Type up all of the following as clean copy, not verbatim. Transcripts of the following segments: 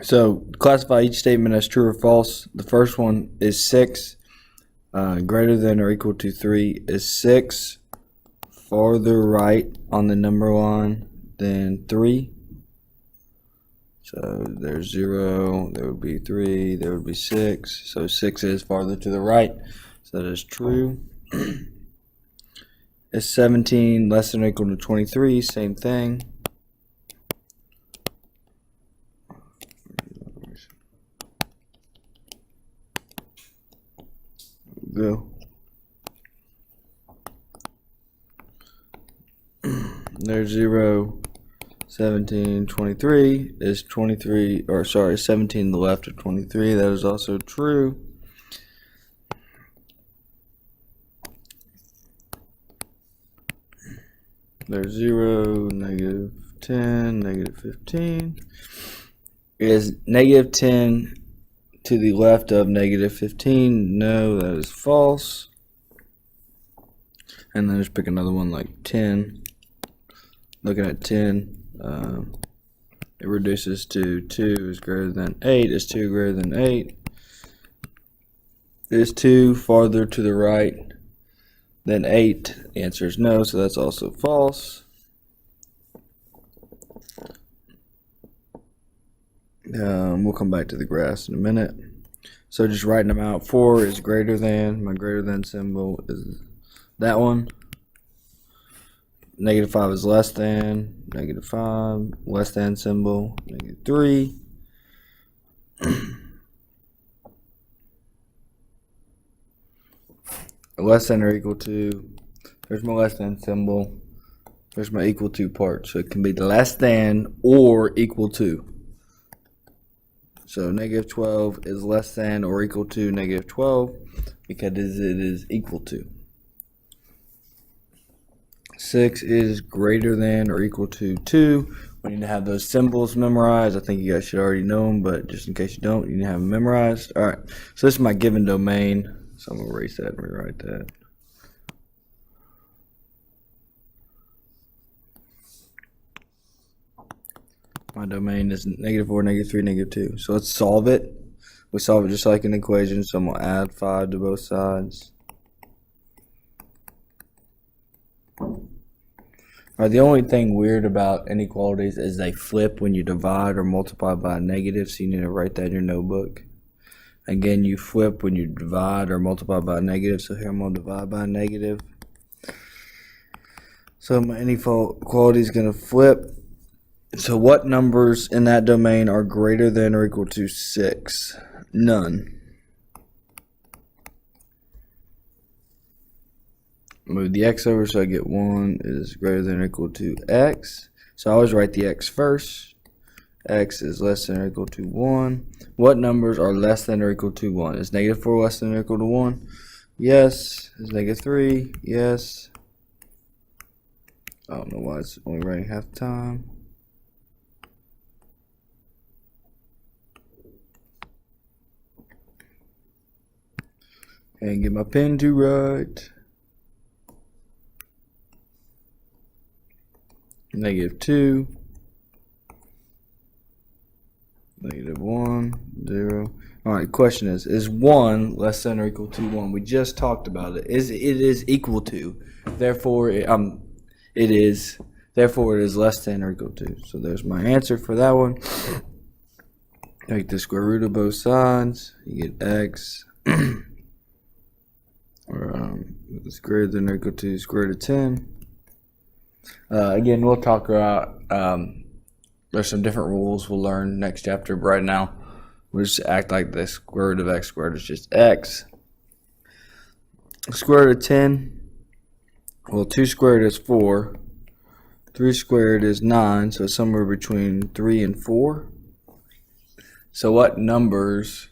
So classify each statement as true or false. The first one is 6 greater than or equal to 3. Is 6 farther right on the number line than 3? So there's 0, there would be 3, there would be 6. So 6 is farther to the right. So that is true. Is 17 less than or equal to 23? Same thing. Go. There's 0, 17, 23. Is 23, or sorry, 17 to the left of 23. That is also true. There's 0, negative 10, negative 15. Is negative 10 to the left of negative 15? No, that is false. And then just pick another one like 10. Looking at 10, it reduces to 2 is greater than 8. Is 2 greater than 8? Is 2 farther to the right than 8? The answer is no, so that's also false. We'll come back to the graphs in a minute. So just writing them out. 4 is greater than. My greater than symbol is that one. Negative 5 is less than. Negative 5, less than symbol. Negative 3. Less than or equal to. There's my less than symbol. There's my equal to part. So it can be less than or equal to. So negative 12 is less than or equal to negative 12 because it is equal to. 6 is greater than or equal to 2. We need to have those symbols memorized. I think you guys should already know them, but just in case you don't, you need to have them memorized. All right, so this is my given domain. So I'm going to erase that and rewrite that. My domain is negative 4, negative 3, negative 2. So let's solve it. We solve it just like an equation, so I'm going to add 5 to both sides. Alright, the only thing weird about inequalities is they flip when you divide or multiply by a negative, so you need to write that in your notebook. Again, you flip when you divide or multiply by a negative, so here I'm going to divide by a negative. So my inequality is going to flip. So what numbers in that domain are greater than or equal to 6? None. Move the x over so I get 1 is greater than or equal to x. So I always write the x first. X is less than or equal to 1. What numbers are less than or equal to 1? Is negative 4 less than or equal to 1? Yes. Is negative 3? Yes. I don't know why it's only writing half the time. And get my pen to write. Negative 2. Negative 1, 0. Alright, question is 1 less than or equal to 1? We just talked about it. It is equal to. Therefore, it is. Therefore, it is less than or equal to. So there's my answer for that one. Take the square root of both sides. You get x. Or it's greater than or equal to square root of 10. Again, we'll talk about, there's some different rules we'll learn next chapter, but right now, we'll just act like the square root of x squared is just x. Square root of 10, well, 2 squared is 4. 3 squared is 9, so somewhere between 3 and 4. So what numbers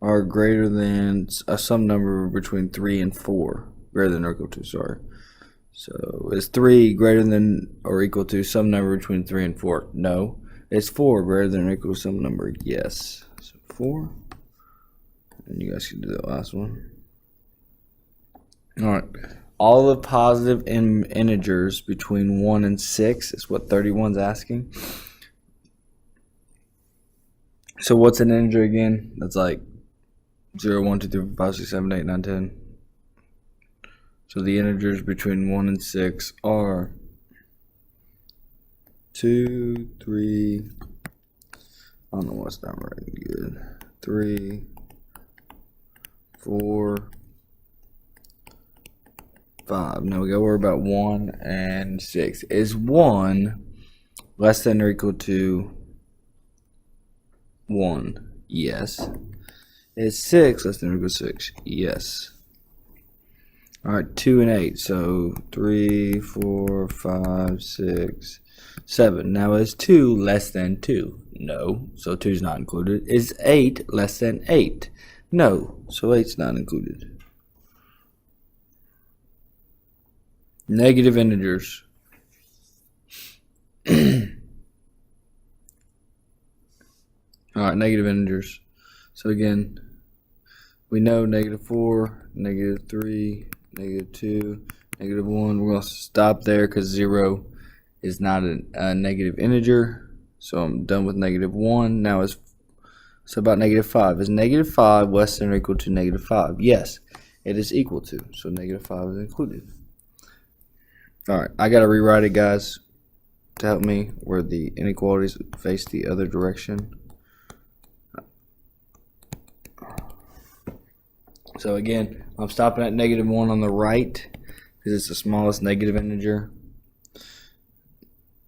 are greater than some number between 3 and 4? Greater than or equal to, sorry. So is 3 greater than or equal to some number between 3 and 4? No. Is 4 greater than or equal to some number? Yes. So 4. And you guys can do that last one. Alright. All the positive integers between 1 and 6 is what 31 is asking. So what's an integer again? That's like 0, 1, 2, 3, 4, 5, 6, 7, 8, 9, 10. So the integers between 1 and 6 are 2, 3, I don't know what's not right good. 3, 4, 5. Now we gotta worry about 1 and 6. Is 1 less than or equal to 1? Yes. Is 6 less than or equal to 6? Yes. Alright, 2 and 8. So 3, 4, 5, 6, 7. Now is 2 less than 2? No. So 2 is not included. Is 8 less than 8? No. So 8 is not included. Negative integers. Alright, negative integers. So again, we know -4, -3, -2, -1. We're going to stop there because 0 is not a negative integer. So I'm done with -1. Now it's about -5. Is -5 less than or equal to -5? Yes, it is equal to. So -5 is included. Alright, I got to rewrite it, guys, to help me where the inequalities face the other direction. So again, I'm stopping at -1 on the right because it's the smallest negative integer.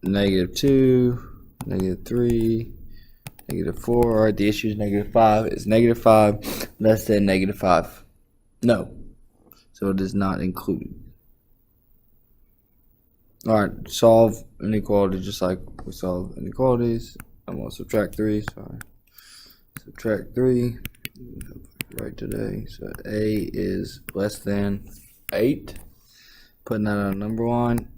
-2, -3, -4. Alright, the issue is -5. Is -5 less than -5? No. So it is not included. Alright, solve inequality just like we solve inequalities. I'm going to subtract 3. Sorry. Subtract 3. Right today. So A is less than 8. Putting that on a number line.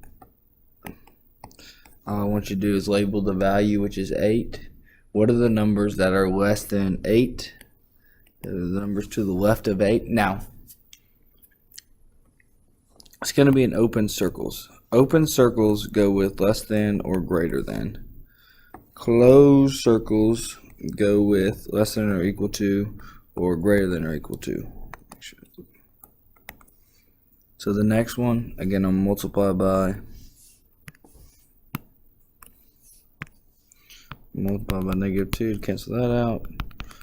All I want you to do is label the value, which is 8. What are the numbers that are less than 8? They're the numbers to the left of 8. Now, it's going to be in open circles. Open circles go with less than or greater than. Closed circles go with less than or equal to or greater than or equal to. So the next one, again, I'm multiply by -2 to cancel that out.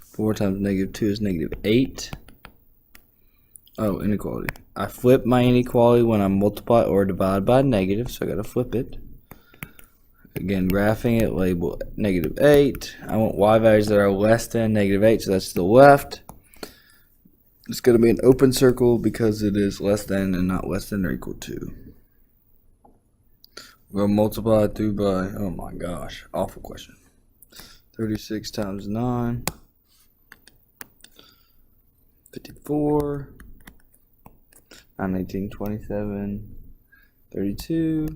4 times -2 is -8. Oh, inequality. I flip my inequality when I multiply or divide by negative, so I gotta flip it. Again, graphing it, label -8. I want y values that are less than -8, so that's to the left. It's going to be an open circle because it is less than and not less than or equal to. We're going to multiply through by, oh my gosh, awful question. 36 times 9. 54. 9, 18, 27. 32.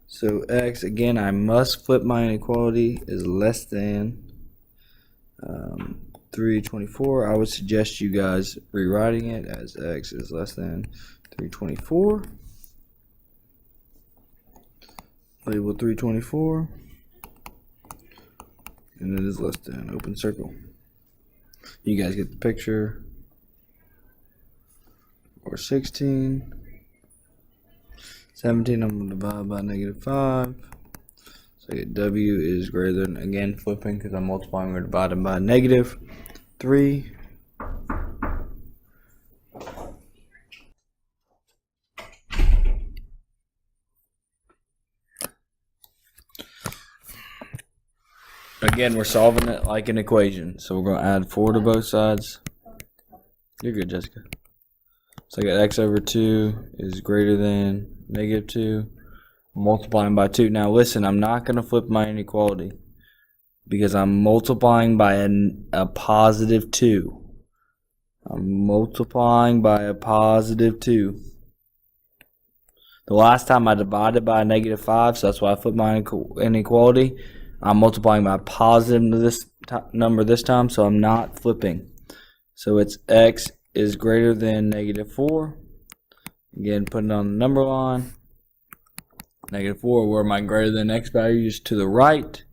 So x, again, I must flip my inequality, is less than 324. I would suggest you guys rewriting it as x is less than 324. Label 324. And it is less than, open circle. You guys get the picture. Or 16. 17, I'm going to divide by -5. So I get w is greater than, again, flipping because I'm multiplying or dividing by -3. Again, we're solving it like an equation. So we're going to add 4 to both sides. You're good, Jessica. So I got x over 2 is greater than -2. Multiplying by 2. Now listen, I'm not going to flip my inequality because I'm multiplying by a positive 2. I'm multiplying by a positive 2. The last time I divided by a -5, so that's why I flipped my inequality. I'm multiplying by a positive this number this time, so I'm not flipping. So it's x is greater than -4. Again, putting it on the number line. -4, where my greater than x value is to the right.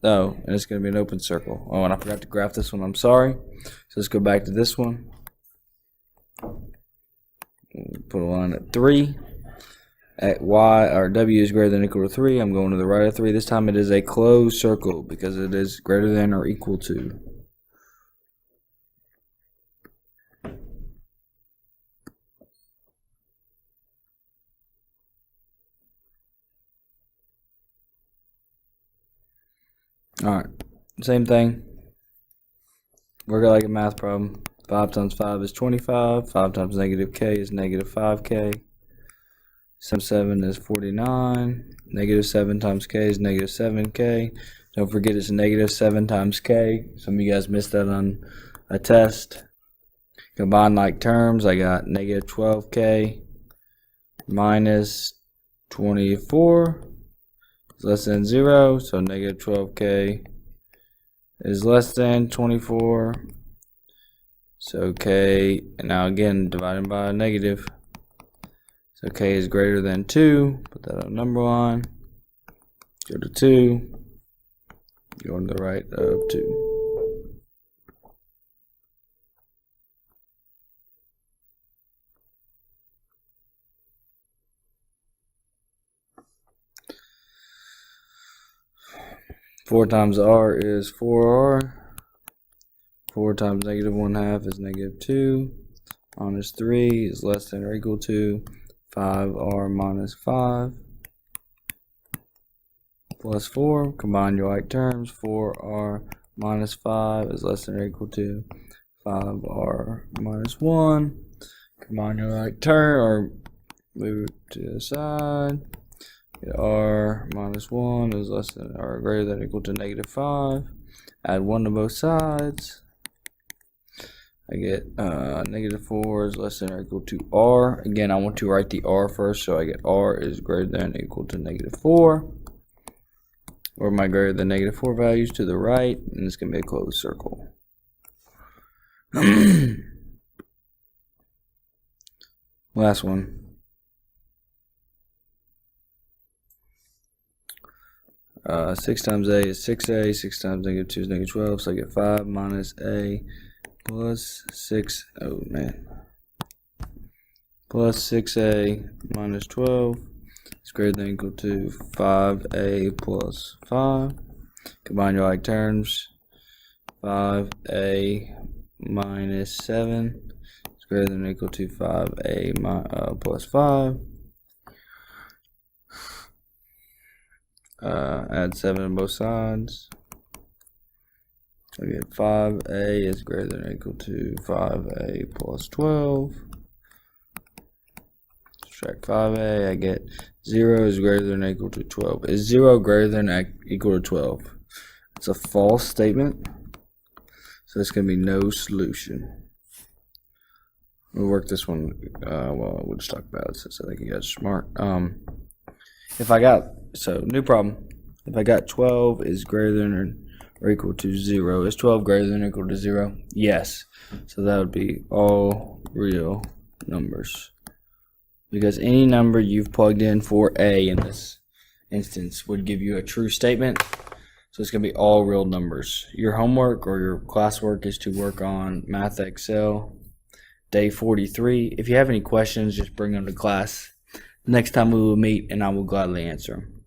Oh, and it's going to be an open circle. Oh, and I forgot to graph this one. I'm sorry. So let's go back to this one. Put a line at 3. At y or w is greater than or equal to 3. I'm going to the right of 3. This time it is a closed circle because it is greater than or equal to. Alright, same thing. Work it like a math problem. 5 times 5 is 25. 5 times negative k is negative 5k. 7 is 49. Negative 7 times k is negative 7k. Don't forget it's negative 7 times k. Some of you guys missed that on a test. Combine like terms, I got negative 12k minus 24 is less than 0, so negative 12k is less than 24. So k, and now again dividing by a negative. So k is greater than 2. Put that on number line. Go to 2. Go on the right of 2. Four times r is 4r. 4 times negative 1/2 is negative 2. Minus 3 is less than or equal to 5r minus 5. Plus 4. Combine your like terms. 4r minus 5 is less than or equal to 5r minus 1. Combine your like term, or move it to the side. Get r minus 1 is less than or greater than or equal to negative 5. Add 1 to both sides. I get negative 4 is less than or equal to r. Again, I want to write the r first, so I get r is greater than or equal to negative 4. Or my greater than negative 4 values to the right, and it's going to be a closed circle. Last one. Six times a is 6a. 6 times negative 2 is negative 12, so I get 5 minus a plus 6. Oh man. Plus 6a minus 12 is greater than or equal to 5a plus 5. Combine your like terms. 5a minus 7 is greater than or equal to 5a plus 5. Add 7 on both sides. I get 5a is greater than or equal to 5a plus 12. Subtract 5a, I get 0 is greater than or equal to 12. Is 0 greater than or equal to 12? It's a false statement, so it's going to be no solution. We'll work this one, well, we'll just talk about it since I think you guys are smart. New problem. If I got 12 is greater than or equal to 0, is 12 greater than or equal to 0? Yes. So that would be all real numbers. Because any number you've plugged in for a in this instance would give you a true statement. So it's going to be all real numbers. Your homework or your classwork is to work on Math Excel, day 43. If you have any questions, just bring them to class. Next time we will meet, and I will gladly answer them.